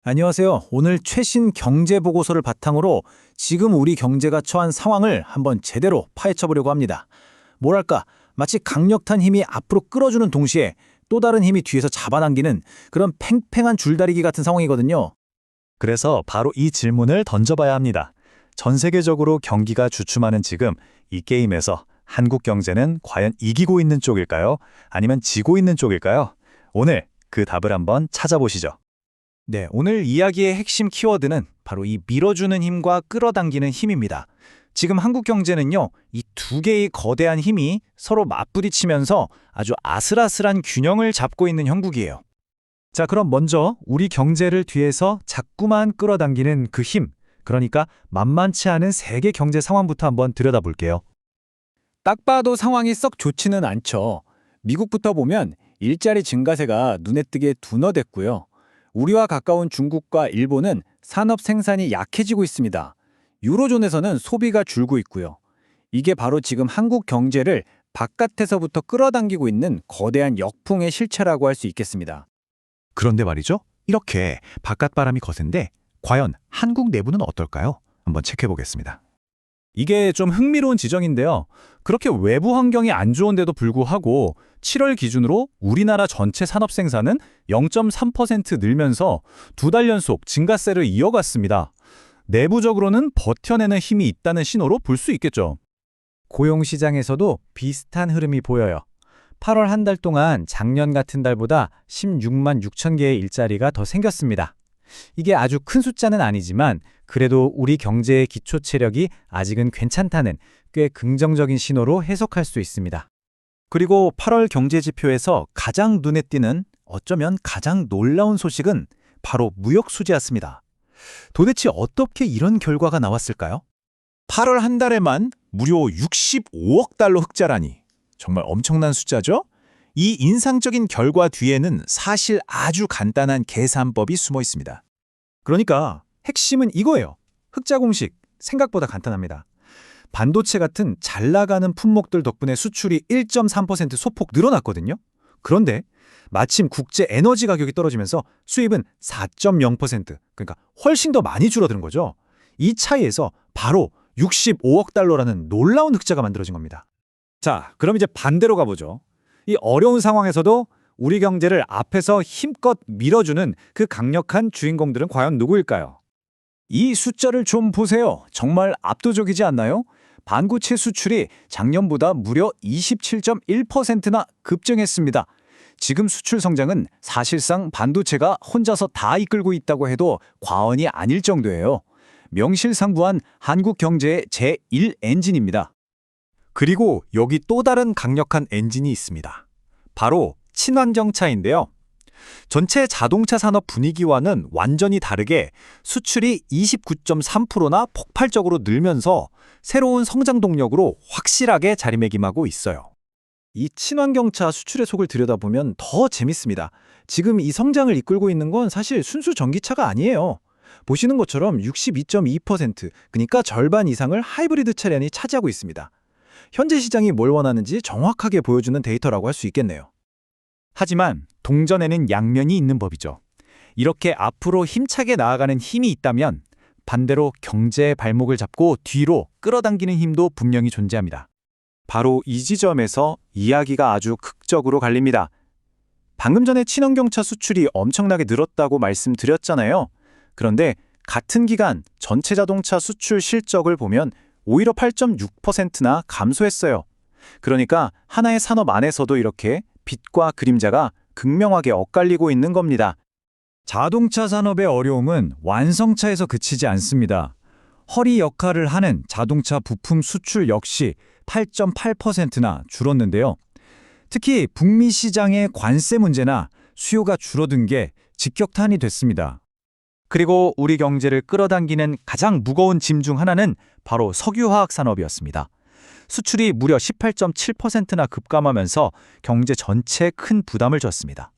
안녕하세요. 오늘 최신 경제 보고서를 바탕으로 지금 우리 경제가 처한 상황을 한번 제대로 파헤쳐 보려고 합니다. 뭐랄까, 마치 강력한 힘이 앞으로 끌어주는 동시에 또 다른 힘이 뒤에서 잡아당기는 그런 팽팽한 줄다리기 같은 상황이거든요. 그래서 바로 이 질문을 던져봐야 합니다. 전 세계적으로 경기가 주춤하는 지금 이 게임에서 한국 경제는 과연 이기고 있는 쪽일까요? 아니면 지고 있는 쪽일까요? 오늘 그 답을 한번 찾아보시죠. 네, 오늘 이야기의 핵심 키워드는 바로 이 밀어주는 힘과 끌어당기는 힘입니다. 지금 한국 경제는요, 이 두 개의 거대한 힘이 서로 맞부딪히면서 아주 아슬아슬한 균형을 잡고 있는 형국이에요. 자, 그럼 먼저 우리 경제를 뒤에서 자꾸만 끌어당기는 그 힘, 그러니까 만만치 않은 세계 경제 상황부터 한번 들여다볼게요. 딱 봐도 상황이 썩 좋지는 않죠. 미국부터 보면 일자리 증가세가 눈에 띄게 둔화됐고요. 우리와 가까운 중국과 일본은 산업 생산이 약해지고 있습니다. 유로존에서는 소비가 줄고 있고요. 이게 바로 지금 한국 경제를 바깥에서부터 끌어당기고 있는 거대한 역풍의 실체라고 할 수 있겠습니다. 그런데 말이죠. 이렇게 바깥바람이 거센데 과연 한국 내부는 어떨까요? 한번 체크해 보겠습니다. 이게 좀 흥미로운 지적인데요. 그렇게 외부 환경이 안 좋은데도 불구하고 7월 기준으로 우리나라 전체 산업 생산은 0.3% 늘면서 두 달 연속 증가세를 이어갔습니다. 내부적으로는 버텨내는 힘이 있다는 신호로 볼 수 있겠죠. 고용시장에서도 비슷한 흐름이 보여요. 8월 한 달 동안 작년 같은 달보다 16만 6천 개의 일자리가 더 생겼습니다. 이게 아주 큰 숫자는 아니지만 그래도 우리 경제의 기초 체력이 아직은 괜찮다는 꽤 긍정적인 신호로 해석할 수 있습니다. 그리고 8월 경제 지표에서 가장 눈에 띄는 어쩌면 가장 놀라운 소식은 바로 무역 수지였습니다. 도대체 어떻게 이런 결과가 나왔을까요? 8월 한 달에만 무려 65억 달러 흑자라니 정말 엄청난 숫자죠? 이 인상적인 결과 뒤에는 사실 아주 간단한 계산법이 숨어 있습니다. 그러니까 핵심은 이거예요. 흑자 공식 생각보다 간단합니다. 반도체 같은 잘 나가는 품목들 덕분에 수출이 1.3% 소폭 늘어났거든요. 그런데 마침 국제 에너지 가격이 떨어지면서 수입은 4.0%, 그러니까 훨씬 더 많이 줄어드는 거죠. 이 차이에서 바로 65억 달러라는 놀라운 흑자가 만들어진 겁니다. 자, 그럼 이제 반대로 가보죠. 이 어려운 상황에서도 우리 경제를 앞에서 힘껏 밀어주는 그 강력한 주인공들은 과연 누구일까요? 이 숫자를 좀 보세요. 정말 압도적이지 않나요? 반도체 수출이 작년보다 무려 27.1%나 급증했습니다. 지금 수출 성장은 사실상 반도체가 혼자서 다 이끌고 있다고 해도 과언이 아닐 정도예요. 명실상부한 한국 경제의 제1 엔진입니다. 그리고 여기 또 다른 강력한 엔진이 있습니다. 바로 친환경차인데요. 전체 자동차 산업 분위기와는 완전히 다르게 수출이 29.3%나 폭발적으로 늘면서 새로운 성장 동력으로 확실하게 자리매김하고 있어요. 이 친환경차 수출의 속을 들여다보면 더 재밌습니다. 지금 이 성장을 이끌고 있는 건 사실 순수 전기차가 아니에요. 보시는 것처럼 62.2%, 그러니까 절반 이상을 하이브리드 차량이 차지하고 있습니다. 현재 시장이 뭘 원하는지 정확하게 보여주는 데이터라고 할 수 있겠네요. 하지만 동전에는 양면이 있는 법이죠. 이렇게 앞으로 힘차게 나아가는 힘이 있다면 반대로 경제의 발목을 잡고 뒤로 끌어당기는 힘도 분명히 존재합니다. 바로 이 지점에서 이야기가 아주 극적으로 갈립니다. 방금 전에 친환경차 수출이 엄청나게 늘었다고 말씀드렸잖아요. 그런데 같은 기간 전체 자동차 수출 실적을 보면 오히려 8.6%나 감소했어요. 그러니까 하나의 산업 안에서도 이렇게 빛과 그림자가 극명하게 엇갈리고 있는 겁니다. 자동차 산업의 어려움은 완성차에서 그치지 않습니다. 허리 역할을 하는 자동차 부품 수출 역시 8.8%나 줄었는데요. 특히 북미 시장의 관세 문제나 수요가 줄어든 게 직격탄이 됐습니다. 그리고 우리 경제를 끌어당기는 가장 무거운 짐 중 하나는 바로 석유화학 산업이었습니다. 수출이 무려 18.7%나 급감하면서 경제 전체에 큰 부담을 줬습니다.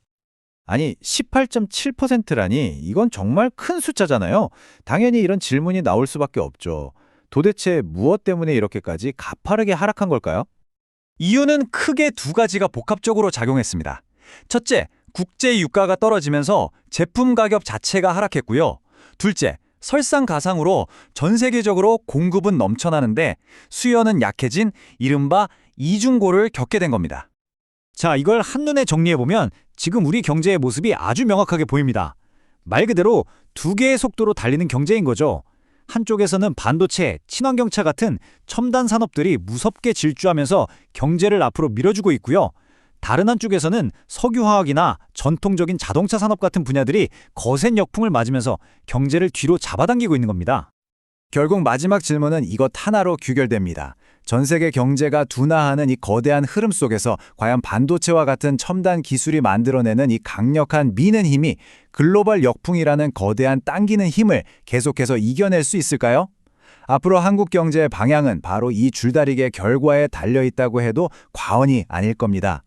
아니, 18.7%라니 이건 정말 큰 숫자잖아요. 당연히 이런 질문이 나올 수밖에 없죠. 도대체 무엇 때문에 이렇게까지 가파르게 하락한 걸까요? 이유는 크게 두 가지가 복합적으로 작용했습니다. 첫째, 국제 유가가 떨어지면서 제품 가격 자체가 하락했고요. 둘째, 설상가상으로 전 세계적으로 공급은 넘쳐나는데 수요는 약해진 이른바 이중고를 겪게 된 겁니다. 자, 이걸 한눈에 정리해보면 지금 우리 경제의 모습이 아주 명확하게 보입니다. 말 그대로 두 개의 속도로 달리는 경제인 거죠. 한쪽에서는 반도체, 친환경차 같은 첨단 산업들이 무섭게 질주하면서 경제를 앞으로 밀어주고 있고요. 다른 한쪽에서는 석유화학이나 전통적인 자동차 산업 같은 분야들이 거센 역풍을 맞으면서 경제를 뒤로 잡아당기고 있는 겁니다. 결국 마지막 질문은 이것 하나로 규결됩니다. 전 세계 경제가 둔화하는 이 거대한 흐름 속에서 과연 반도체와 같은 첨단 기술이 만들어내는 이 강력한 미는 힘이 글로벌 역풍이라는 거대한 당기는 힘을 계속해서 이겨낼 수 있을까요? 앞으로 한국 경제의 방향은 바로 이 줄다리기의 결과에 달려 있다고 해도 과언이 아닐 겁니다.